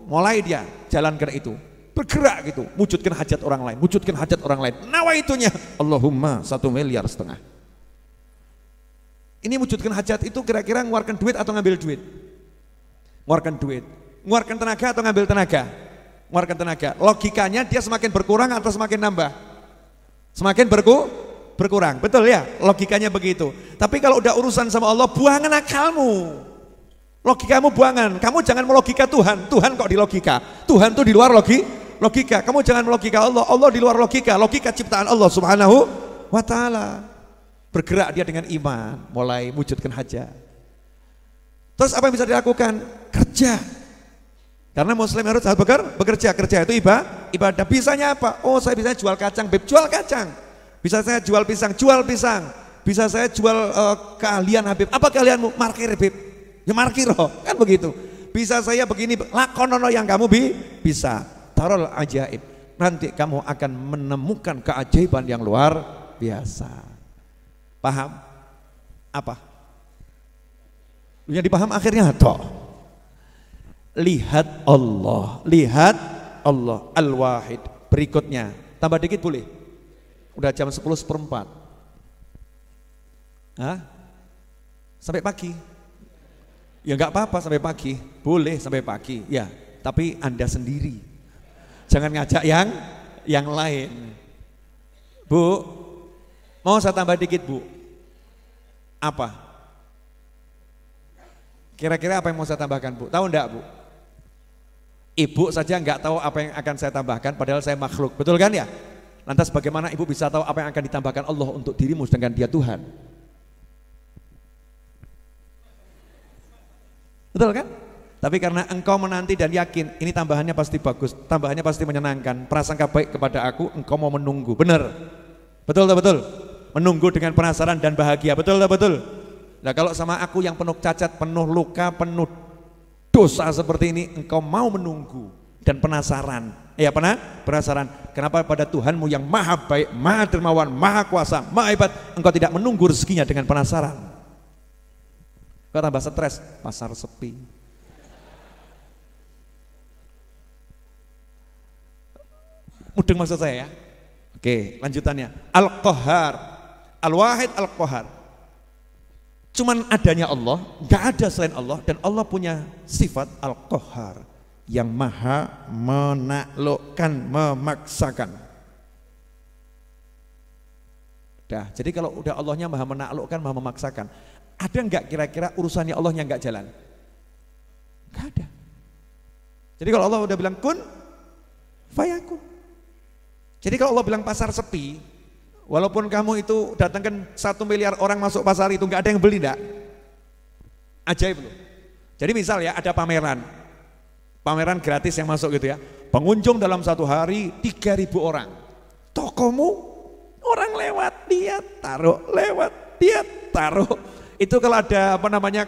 mulai dia jalankan itu, bergerak gitu, wujudkan hajat orang lain, wujudkan hajat orang lain. Nawaitunya Allahumma 1,5 miliar. Ini wujudkan hajat itu kira-kira ngeluarkan duit atau ngambil duit? Ngeluarkan duit. Ngeluarkan tenaga atau ngambil tenaga? Ngeluarkan tenaga. Logikanya dia semakin berkurang atau semakin nambah? Semakin berkurang, betul ya? Logikanya begitu. Tapi kalau udah urusan sama Allah, buangan akalmu. Logikamu buangan. Kamu jangan melogika Tuhan. Tuhan kok di logika? Tuhan tuh di luar logika. Kamu jangan melogika Allah. Allah di luar logika. Logika ciptaan Allah Subhanahu wa ta'ala. Bergerak dia dengan iman, mulai wujudkan hajat. Terus apa yang bisa dilakukan? Kerja. Karena muslim harus bekerja. Kerja itu ibadah. Bisanya apa? Oh, saya bisa jual kacang, Beb. Jual kacang. Bisa saya jual pisang, jual pisang. Bisa saya jual keahlian Habib. Apa keahlianmu? Markir, Beb. Ya markir, kan begitu. Bisa saya begini, lakonono yang kamu bisa. Tarol ajaib. Nanti kamu akan menemukan keajaiban yang luar biasa. Paham? Apa? Yang dipaham akhirnya toh. Lihat Allah Al-Wahid. Berikutnya, tambah dikit boleh? Udah jam 10:04. Hah? Sampai pagi? Ya nggak apa-apa sampai pagi, boleh sampai pagi. Ya, tapi Anda sendiri. Jangan ngajak yang lain. Bu, mau saya tambah dikit, Bu? Apa? Kira-kira apa yang mau saya tambahkan, Bu? Tahu enggak, Bu? Ibu saja enggak tahu apa yang akan saya tambahkan, padahal saya makhluk, betul kan ya? Lantas bagaimana ibu bisa tahu apa yang akan ditambahkan Allah untuk dirimu sedangkan dia Tuhan? Betul kan? Tapi karena engkau menanti dan yakin ini tambahannya pasti bagus, tambahannya pasti menyenangkan, prasangka baik kepada aku, engkau mau menunggu, benar? Betul tak betul? Menunggu dengan penasaran dan bahagia, betul tak betul? Nah kalau sama aku yang penuh cacat, penuh luka, penuh dosa seperti ini, engkau mau menunggu dan penasaran. Ya penasaran. Kenapa pada Tuhanmu yang maha baik, maha dermawan, maha kuasa, maha hebat, engkau tidak menunggu rezekinya dengan penasaran? Kau tambah stres, pasar sepi. Mudeng maksud saya ya. Oke, lanjutannya. Al-Qahhar. Al-Wahid Al-Qahhar. Cuman adanya Allah, nggak ada selain Allah, dan Allah punya sifat Al-Qahhar yang maha menaklukkan, memaksakan. Dah, jadi kalau udah Allahnya maha menaklukkan, maha memaksakan, ada nggak kira-kira urusannya Allahnya nggak jalan? Nggak ada. Jadi kalau Allah udah bilang kun, fayakun. Jadi kalau Allah bilang pasar sepi, walaupun kamu itu datangkan 1 miliar orang masuk pasar itu nggak ada yang beli, enggak? Ajaib loh. Jadi misal ya ada pameran gratis yang masuk gitu ya, pengunjung dalam satu hari 3.000 orang. Tokomu orang lewat dia taruh, lewat dia taruh. Itu kalau ada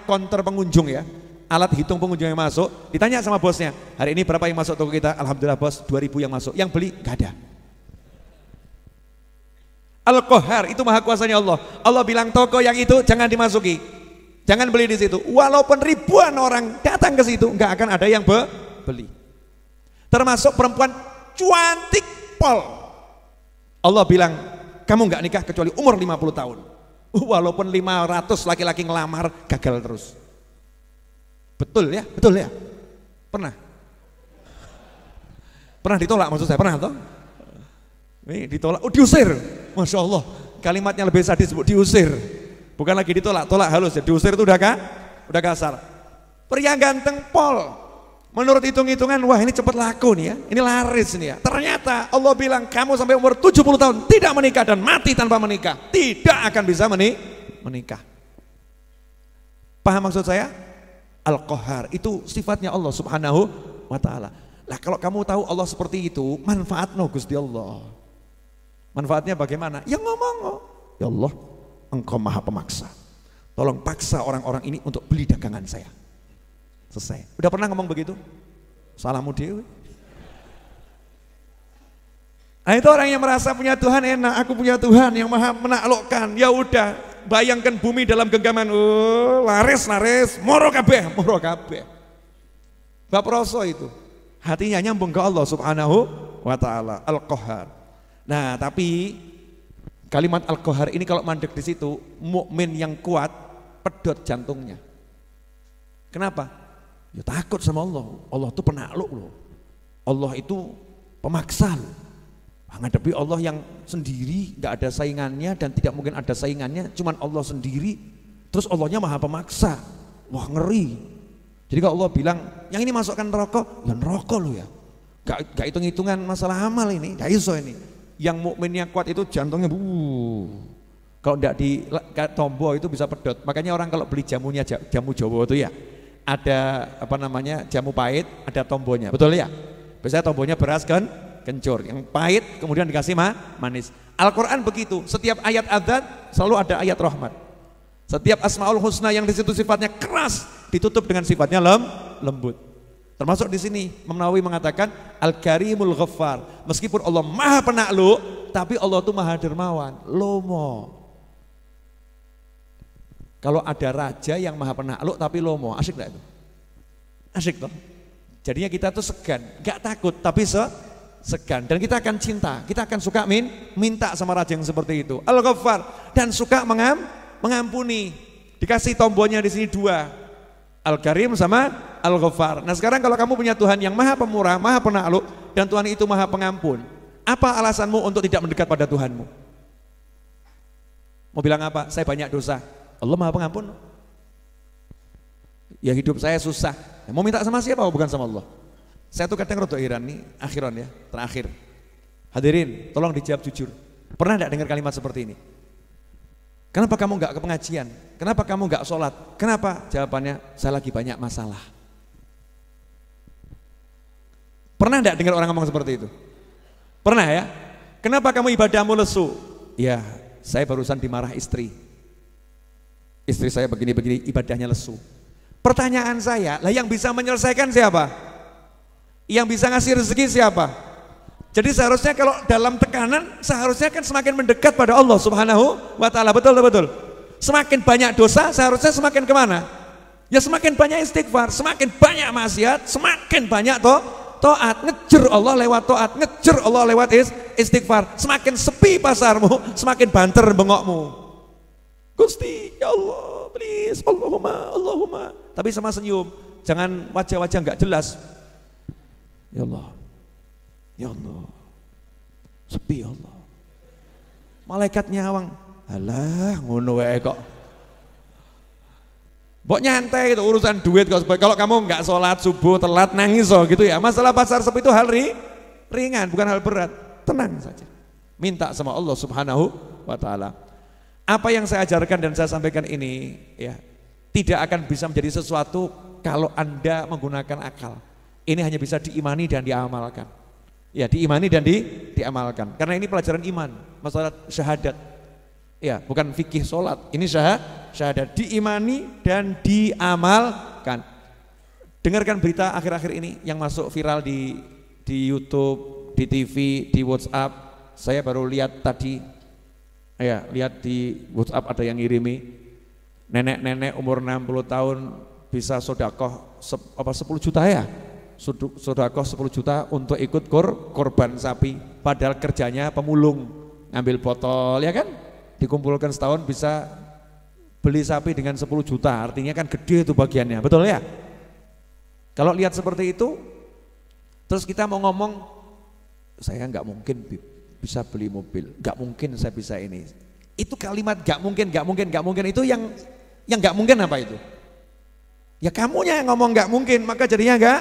counter pengunjung ya, alat hitung pengunjung yang masuk, ditanya sama bosnya, hari ini berapa yang masuk toko kita? Alhamdulillah bos, 2.000 yang masuk. Yang beli nggak ada. Al-Qahhar itu maha kuasanya Allah. Allah bilang toko yang itu jangan dimasuki, jangan beli di situ. Walaupun ribuan orang datang ke situ, nggak akan ada yang beli. Termasuk perempuan cantik pol. Allah bilang kamu nggak nikah kecuali umur 50 tahun. Walaupun 500 laki-laki ngelamar gagal terus. Betul ya, betul ya. Pernah ditolak maksud saya, pernah toh? Ini ditolak, diusir. Masya Allah, kalimatnya lebih sadis, Bu, diusir. Bukan lagi ditolak, tolak halus ya. Diusir itu udah kasar. Pria ganteng pol. Menurut hitung-hitungan, wah ini cepat laku nih ya. Ini laris nih ya. Ternyata Allah bilang kamu sampai umur 70 tahun tidak menikah dan mati tanpa menikah. Tidak akan bisa menikah. Paham maksud saya? Al-Qahhar itu sifatnya Allah Subhanahu wa ta'ala. Lah kalau kamu tahu Allah seperti itu, manfaatnya Gusti Allah. Manfaatnya bagaimana? Ya ngomong, ya Allah, engkau maha pemaksa. Tolong paksa orang-orang ini untuk beli dagangan saya. Selesai. Udah pernah ngomong begitu? Salahmu dewe. Nah itu orang yang merasa punya Tuhan enak, aku punya Tuhan yang maha menaklukkan. Ya udah, bayangkan bumi dalam genggaman. Laris, moro kabeh. Bab Roso itu. Hatinya nyambung ke Allah Subhanahu wa taala, Al-Qahhar. Nah, tapi kalimat Al-Qahhar ini kalau mandek di situ, mukmin yang kuat pedot jantungnya. Kenapa? Ya takut sama Allah. Allah itu penakluk loh. Allah itu pemaksa loh. Menghadapi Allah yang sendiri, nggak ada saingannya dan tidak mungkin ada saingannya, cuman Allah sendiri. Terus Allahnya maha pemaksa. Wah, ngeri. Jadi kalau Allah bilang yang ini masukkan neraka, ya neraka loh ya. Gak hitung-hitungan masalah amal ini, gak iso ini. Yang mukmin yang kuat itu jantungnya kalau tidak di tombol itu bisa pedot. Makanya orang kalau beli jamunya jamu Jawa itu ya ada apa namanya jamu pahit, ada tombolnya, betul ya? Biasanya tombolnya beras kan kencur, yang pahit kemudian dikasih manis. Al-Quran begitu, setiap ayat adzan selalu ada ayat rahmat. Setiap asmaul husna yang di situ sifatnya keras ditutup dengan sifatnya lembut. Termasuk di sini Imam Nawawi mengatakan Al-Karimul Ghaffar. Meskipun Allah Maha Penakluk, tapi Allah itu Maha Dermawan, lomo. Kalau ada raja yang Maha Penakluk tapi lomo, asyik enggak itu? Asyik toh. Jadinya kita tuh segan, enggak takut tapi segan, dan kita akan cinta, kita akan suka minta sama raja yang seperti itu. Al-Ghaffar, dan suka mengampuni. Dikasih tombolnya di sini dua. Al-Karim sama Al-Ghaffar. Nah sekarang kalau kamu punya Tuhan yang maha pemurah, maha penakluk, dan Tuhan itu maha pengampun, apa alasanmu untuk tidak mendekat pada Tuhanmu? Mau bilang apa? Saya banyak dosa. Allah maha pengampun. Ya hidup saya susah. Ya, mau minta sama siapa? Bukan sama Allah. Saya tuh kadang rodo heran nih, akhiran ya, terakhir. Hadirin, tolong dijawab jujur. Pernah enggak dengar kalimat seperti ini? Kenapa kamu enggak ke pengajian? Kenapa kamu enggak sholat? Kenapa? Jawabannya, saya lagi banyak masalah. Pernah enggak dengar orang ngomong seperti itu? Pernah ya? Kenapa kamu ibadahmu lesu? Ya, saya barusan dimarah istri. Istri saya begini-begini, ibadahnya lesu. Pertanyaan saya, lah yang bisa menyelesaikan siapa? Yang bisa ngasih rezeki siapa? Jadi seharusnya kalau dalam tekanan, seharusnya kan semakin mendekat pada Allah Subhanahu wa ta'ala, betul. Semakin banyak dosa, seharusnya semakin kemana? Ya semakin banyak istighfar, semakin banyak maksiat, semakin banyak taat, ngejer Allah lewat taat, ngejer Allah lewat istighfar. Semakin sepi pasarmu, semakin banter bengokmu. Gusti, ya Allah, please, Allahumma. Tapi sama senyum, jangan wajah-wajah nggak jelas. Ya Allah, ya Allah, sepi ya Allah. Malaikat nyawang, alah ngono wae kok. Mbok nyantai itu urusan duit kok. Kalau kamu nggak sholat subuh telat nangis gitu ya. Masalah pasar sepi itu hal ringan, bukan hal berat. Tenang saja. Minta sama Allah Subhanahu wa ta'ala. Apa yang saya ajarkan dan saya sampaikan ini ya tidak akan bisa menjadi sesuatu kalau Anda menggunakan akal. Ini hanya bisa diimani dan diamalkan. Ya, diimani dan diamalkan. Karena ini pelajaran iman, masalah syahadat. Ya, bukan fikih sholat. Ini syahadat, diimani dan diamalkan. Dengarkan berita akhir-akhir ini yang masuk viral di YouTube, di TV, di WhatsApp. Saya baru lihat tadi. Ya, lihat di WhatsApp ada yang ngirimi. Nenek-nenek umur 60 tahun bisa sodakoh 10 juta ya. Sodakoh 10 juta untuk ikut korban sapi, padahal kerjanya pemulung, ngambil botol ya kan, dikumpulkan setahun bisa beli sapi dengan 10 juta, artinya kan gede itu bagiannya, betul ya? Kalau lihat seperti itu, terus kita mau ngomong, saya nggak mungkin bisa beli mobil, nggak mungkin saya bisa ini, itu kalimat nggak mungkin itu yang nggak mungkin apa itu? Ya kamunya yang ngomong nggak mungkin, maka jadinya nggak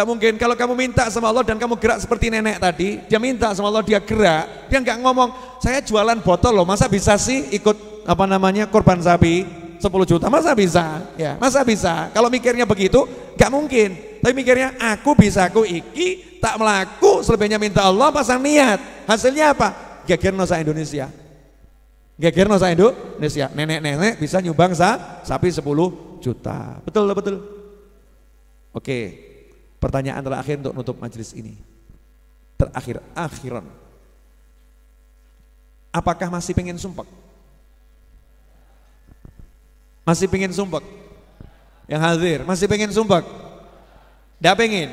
mungkin. Kalau kamu minta sama Allah dan kamu gerak seperti nenek tadi, dia minta sama Allah, dia gerak, dia nggak ngomong saya jualan botol loh, masa bisa sih ikut korban sapi 10 juta, masa bisa? Ya, masa bisa? Kalau mikirnya begitu nggak mungkin. Tapi mikirnya aku bisa, aku iki tak melaku, selebihnya minta Allah, pasang niat. Hasilnya apa? Gegerno sa Indonesia. Gegerno sa Indonesia. Nenek-nenek bisa nyumbang sapi 10 juta. Betul. Oke. Pertanyaan terakhir untuk nutup majelis ini. Akhiran. Apakah masih pengen sumpek? Masih pengen sumpek? Yang hadir, masih pengen sumpek? Nggak pengen?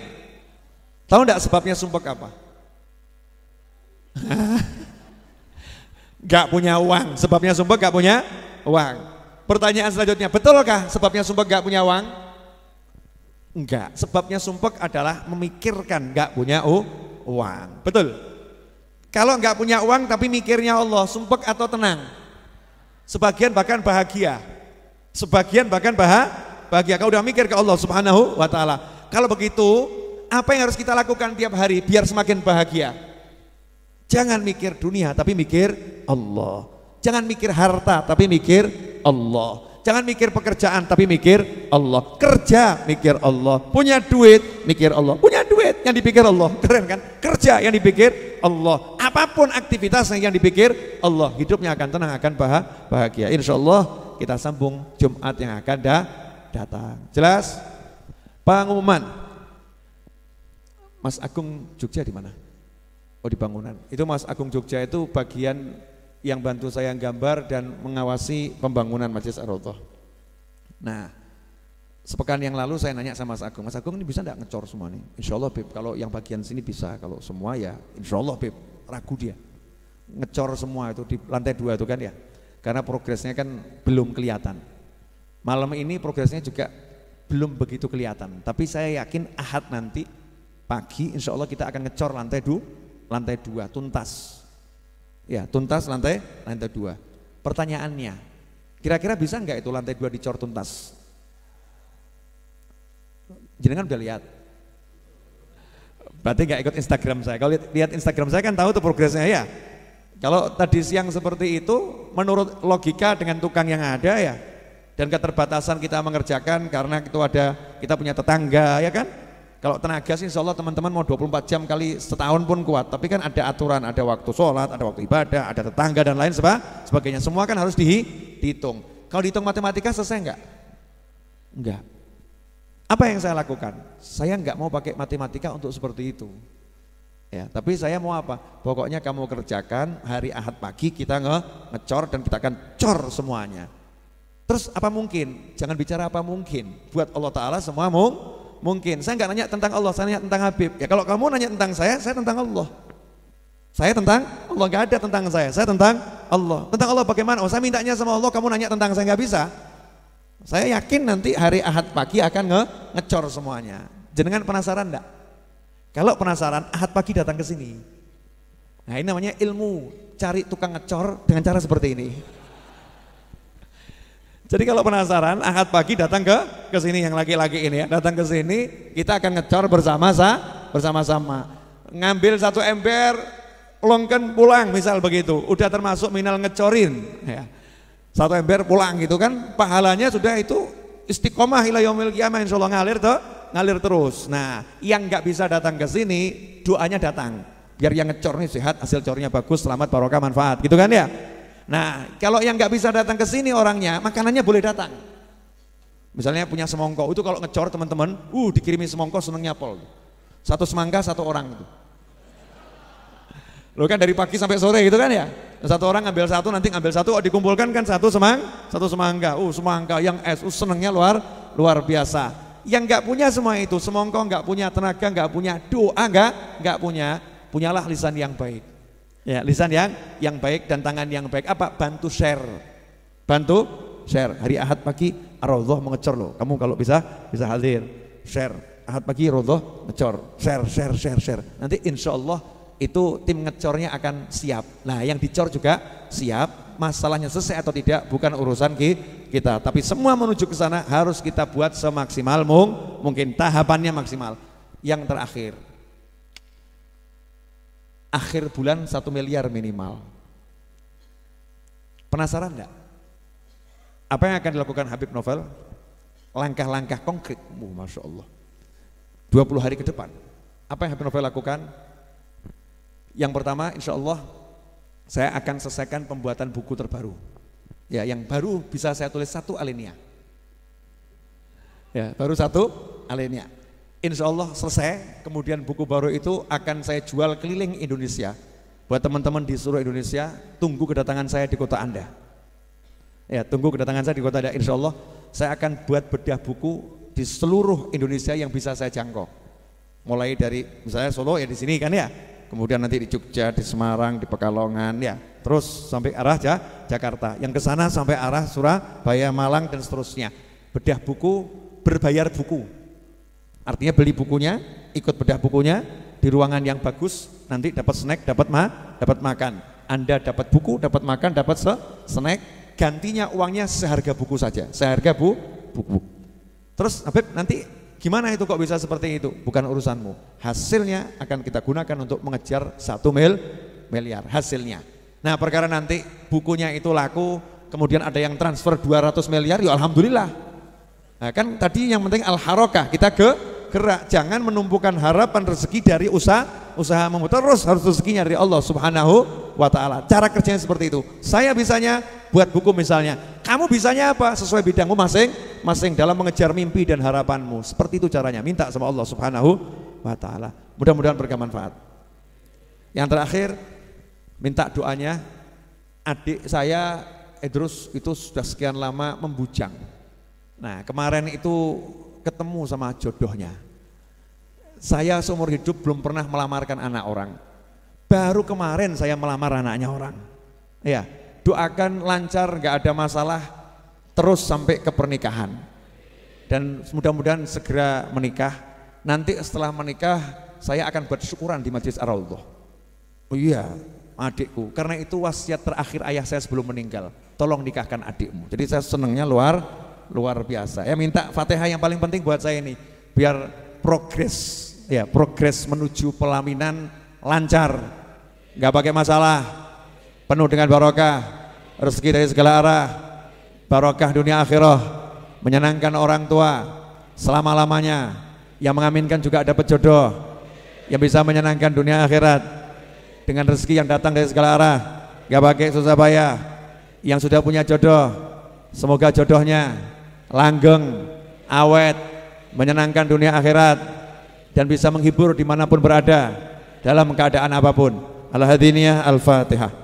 Tahu enggak sebabnya sumpek apa? Gak punya uang, sebabnya sumpek gak punya uang. Pertanyaan selanjutnya, betulkah sebabnya sumpek gak punya uang? Enggak, sebabnya sumpek adalah memikirkan gak punya uang. Betul? Kalau gak punya uang tapi mikirnya Allah, sumpek atau tenang? Sebagian bahkan bahagia. Sebagian bahkan bahagia. Kau udah mikir ke Allah Subhanahu wa ta'ala. Kalau begitu, apa yang harus kita lakukan tiap hari biar semakin bahagia? Jangan mikir dunia tapi mikir Allah. Jangan mikir harta tapi mikir Allah. Jangan mikir pekerjaan tapi mikir Allah. Kerja mikir Allah. Punya duit mikir Allah. Punya duit yang dipikir Allah. Keren kan? Kerja yang dipikir Allah. Apapun aktivitasnya yang dipikir Allah. Hidupnya akan tenang, akan bahagia. Insya Allah kita sambung Jumat yang akan datang. Jelas? Pengumuman. Mas Agung Jogja di mana? Oh, di bangunan. Itu Mas Agung Jogja itu bagian yang bantu saya gambar dan mengawasi pembangunan Masjid Ar-Raudhah. Nah, sepekan yang lalu saya nanya sama Mas Agung ini bisa enggak ngecor semua nih? Insya Allah Beb, kalau yang bagian sini bisa, kalau semua ya insya Allah Beb, ragu dia. Ngecor semua itu di lantai 2 itu kan ya, karena progresnya kan belum kelihatan. Malam ini progresnya juga belum begitu kelihatan, tapi saya yakin Ahad nanti pagi insya Allah kita akan ngecor lantai 2 tuntas. Ya, tuntas lantai 2. Pertanyaannya, kira-kira bisa enggak itu lantai 2 dicor tuntas? Jenengan udah lihat? Berarti enggak ikut Instagram saya. Kalau lihat Instagram saya kan tahu tuh progresnya ya. Kalau tadi siang seperti itu, menurut logika dengan tukang yang ada ya, dan keterbatasan kita mengerjakan karena itu kita punya tetangga ya kan. Kalau tenaga sih insya Allah teman-teman mau 24 jam kali setahun pun kuat, tapi kan ada aturan, ada waktu sholat, ada waktu ibadah, ada tetangga dan lain sebagainya. Semua kan harus dihitung. Kalau dihitung matematika selesai enggak? Enggak. Apa yang saya lakukan? Saya enggak mau pakai matematika untuk seperti itu. Ya, tapi saya mau apa? Pokoknya kamu kerjakan, hari Ahad pagi kita ngecor dan kita akan cor semuanya. Terus apa mungkin? Jangan bicara apa mungkin. Buat Allah Ta'ala semua mungkin. Saya nggak nanya tentang Allah, saya nanya tentang Habib. Ya kalau kamu nanya tentang saya tentang Allah. Saya tentang Allah, nggak ada tentang saya tentang Allah. Tentang Allah bagaimana? Oh, saya mintanya sama Allah, kamu nanya tentang saya, nggak bisa. Saya yakin nanti hari Ahad pagi akan ngecor semuanya. Jenengan penasaran enggak? Kalau penasaran, Ahad pagi datang ke sini. Nah, ini namanya ilmu, cari tukang ngecor dengan cara seperti ini. Jadi kalau penasaran, Ahad pagi datang ke sini, yang laki-laki ini ya, datang ke sini, kita akan ngecor bersama-sama. Ngambil 1 ember, longken pulang misal begitu, udah termasuk minal ngecerin ya. 1 ember pulang gitu kan, pahalanya sudah itu istiqomah ila yaumil qiyamah, insyaallah ngalir terus. Nah, yang nggak bisa datang ke sini, doanya datang. Biar yang ngecor nih sehat, hasil cornya bagus, selamat, barokah, manfaat, gitu kan ya. Nah, kalau yang nggak bisa datang ke sini orangnya, makanannya boleh datang. Misalnya punya semongko, itu kalau ngecor teman-teman, dikirimi semongko senengnya pol. 1 semangka 1 orang itu. Lo kan dari pagi sampai sore gitu kan ya. 1 orang ngambil 1, nanti ngambil 1, dikumpulkan kan 1 semangka. Semangka yang senengnya luar biasa. Yang nggak punya semua itu, semongko nggak punya, tenaga nggak punya, doa nggak punya, punyalah lisan yang baik. Ya, lisan yang baik dan tangan yang baik. Apa? Bantu share. Hari Ahad pagi Ar-Raudhah mengecor loh. Kamu kalau bisa hadir. Share. Ahad pagi Ar-Raudhah ngecor. Share. Nanti insya Allah itu tim ngecornya akan siap. Nah, yang dicor juga siap. Masalahnya selesai atau tidak bukan urusan kita. Tapi semua menuju ke sana harus kita buat semaksimal mungkin. Tahapannya maksimal. Yang terakhir, akhir bulan 1 miliar minimal. Penasaran enggak? Apa yang akan dilakukan Habib Novel? Langkah-langkah konkret. Masya Allah. 20 hari ke depan. Apa yang Habib Novel lakukan? Yang pertama, insya Allah saya akan selesaikan pembuatan buku terbaru. Ya, yang baru bisa saya tulis 1 alinea. Ya, baru 1 alinea. Insya Allah selesai, kemudian buku baru itu akan saya jual keliling Indonesia. Buat teman-teman di seluruh Indonesia, tunggu kedatangan saya di kota Anda. Ya, tunggu kedatangan saya di kota Anda. Insya Allah saya akan buat bedah buku di seluruh Indonesia yang bisa saya jangkau. Mulai dari misalnya Solo ya di sini kan ya, kemudian nanti di Jogja, di Semarang, di Pekalongan ya, terus sampai arah Jakarta, yang ke sana sampai arah Surabaya, Malang dan seterusnya. Bedah buku, berbayar buku. Artinya beli bukunya, ikut bedah bukunya di ruangan yang bagus, nanti dapat snack, dapat makan. Anda dapat buku, dapat makan, dapat snack, gantinya uangnya seharga buku saja, seharga buku. Terus Habib nanti gimana itu kok bisa seperti itu? Bukan urusanmu. Hasilnya akan kita gunakan untuk mengejar 1 miliar hasilnya. Nah, perkara nanti bukunya itu laku, kemudian ada yang transfer 200 miliar, ya alhamdulillah. Nah, kan tadi yang penting al-harokah, kita gerak, jangan menumpukan harapan rezeki dari usahamu. Terus harus rezekinya dari Allah Subhanahu wa ta'ala. Cara kerjanya seperti itu. Saya bisanya buat buku misalnya, kamu bisanya apa? Sesuai bidangmu masing-masing dalam mengejar mimpi dan harapanmu. Seperti itu caranya, minta sama Allah Subhanahu wa ta'ala. Mudah-mudahan bermanfaat. Yang terakhir, minta doanya. Adik saya Idrus itu sudah sekian lama membujang. Nah, kemarin itu ketemu sama jodohnya. Saya seumur hidup belum pernah melamarkan anak orang. Baru kemarin saya melamar anaknya orang. Ya, doakan lancar, nggak ada masalah, terus sampai ke pernikahan. Dan mudah-mudahan segera menikah. Nanti setelah menikah, saya akan buat syukuran di Majlis Ar-Raudhah. Oh iya, adikku, karena itu wasiat terakhir ayah saya sebelum meninggal. Tolong nikahkan adikmu. Jadi saya senangnya luar biasa. Ya, minta Fatihah yang paling penting buat saya ini, biar progres, ya progres menuju pelaminan lancar, nggak pakai masalah, penuh dengan barokah, rezeki dari segala arah, barokah dunia akhirah, menyenangkan orang tua selama-lamanya, yang mengaminkan juga dapat jodoh, yang bisa menyenangkan dunia akhirat, dengan rezeki yang datang dari segala arah, nggak pakai susah payah. Yang sudah punya jodoh, semoga jodohnya langgeng, awet, menyenangkan dunia akhirat, dan bisa menghibur dimanapun berada dalam keadaan apapun. Al-Hadiniyah Al-Fatihah.